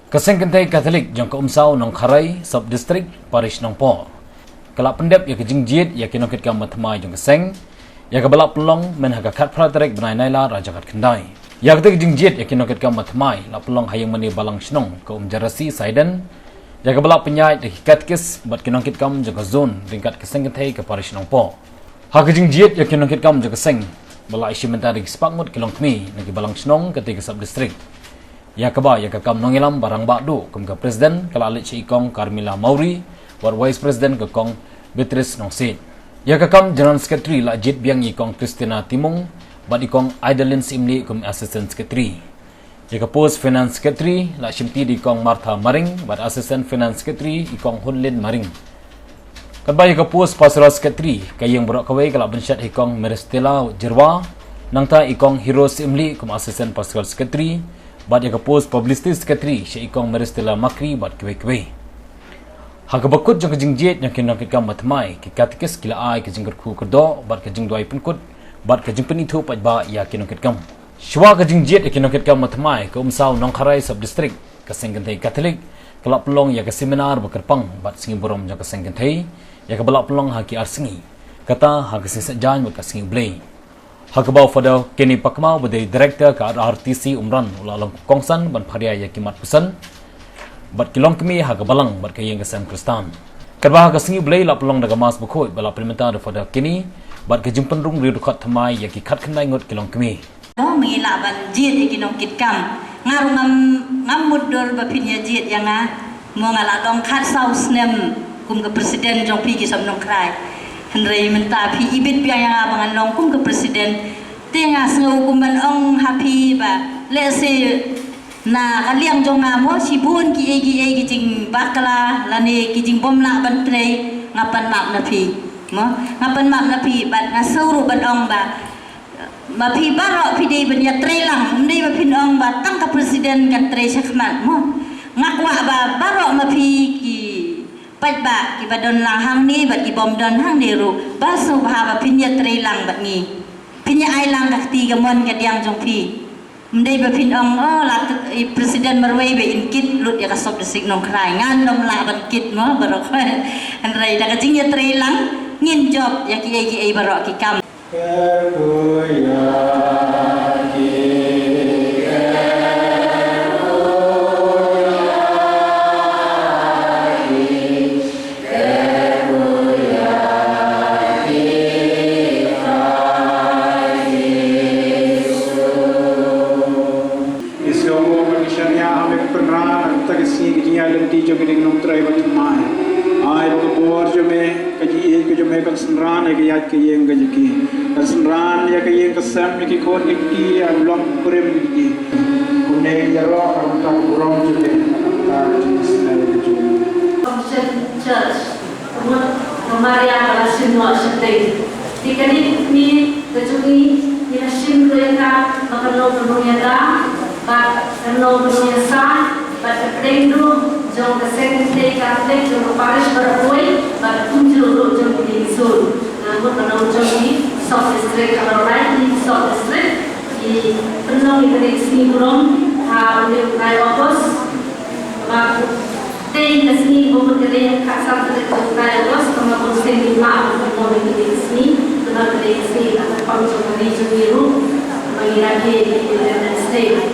Kaseng kentai Katolik jang keumsau nong Kharai sub district parish nong Po. Kelak pendep ya kejingjit ya kinokit kam matmai jang keseng ya kebalap pelong men haga khat praterek benai naila raja kat kendai. Ya kejingjit ya kinokit kam matmai la pelong hayang mani balang shnong ke jarasi Saiden. Ya kebalap penyai de katkis bat kinokit kam jang zone ringkat keseng kentai ke parish nong Po. Ha kejingjit ya kinokit kam jang keseng bala isi mentari spakmut kilong kmi nagi balang shnong ketika sub district. Ya keba ya kakam nongilam barang bakdo kum ke presiden kala alit ikong Carmilla Mauri war vice president ke kong Beatrice Nongsit. Ya kakam general secretary la jit biang ikong Christina Timong bat ikong Idolin Simli kum assistant secretary. Ya kapos finance secretary la shimti di ikong Martha Maring bat assistant finance secretary ikong Hunlin Maring. Keba ya kapos pastoral secretary kayang berak kawai kala bensyat ikong Meristela Jirwa nangta ikong Hero Simli kum assistant pastoral secretary. Bat yang kapos publicity secretary Syekh Ikong Meristela Makri bat kwe-kwe. Hak bakut jang kejingjit yang kinokit kam matmai ki katikis kila ai kejing kerku kedo bat kejing duai penkut bat kejing penitu pat ba ya kinokit kam. Shwa kejingjit ya kinokit kam matmai ke umsau nong Kharai sub district kaseng kentai Katolik kelak pelong ya ke seminar bekerpang bat singi borom jang kaseng kentai ya ke balak pelong haki arsingi kata hak kesing sejan bat kasingi blay. Hakabau pada kini pakmau badai director ke RTC Umran ulang kongsan ban pharia ya kimat pesan bat kilong kemi hakabalang bat kayeng kesan Kristan kerba kasingi blai la pelong daga mas bukhoi bala permintaan pada kini bat kejumpan rung riu dekat thamai ya ki khat khandai ngot kilong kemi mengila ban jit ikinong kitkam ngaru ngam muddor ba pinya jit yang mo ngala dong khat saus nem kum ke presiden jong pi ki som nong Kharai Henry minta pi ibit pi yang abangan longkum ke presiden tengah sengu kuman ong happy ba lese na kaliang jong ngamo sibun ki egi jing bakala lani ki jing bomla ban play ngapan mak na pi mo ngapan mak na pi bat ngasuru ban ong ba pi baro pi de ban ya trelang mdei ba pin ong ba tang ka presiden kan tre sakmat mo ngakwa ba baro ma pi ki Pat ba ki badon lang hang ni bat ki bom don hang ni ru basu bahaba pinya trelang bat ni pinya ai lang ka ti gamon ka diang jong pi mdei ba pin ong la presiden marwei be in kit lut ya ka sob de signong Kharai ngan nom la ban kit mo barok an rai da ka jing ya trelang ngin job ya ki ai barok ki kam Senran ya kaya kayeng gajiki senran ya kayeng kesam ya kikon iki ya long kurem iki kune jaro kanta kurang jute kanta islam itu church Maria Balasino Sete dikani ni kejuni ni nasim mereka makano penuhnya ba kano penuhnya sa ba prendu jong keseng Katolik jong parish beroi ba tunjul jong Zul, namun penuh jombi South District Kharai di South District di penuh di sini burung oleh Rayos, maka di sini bukan kerja kasar dari Rayos, kemudian sini mak penuh di sini, penuh di sini akan panjang dari jombiru mengira di United States.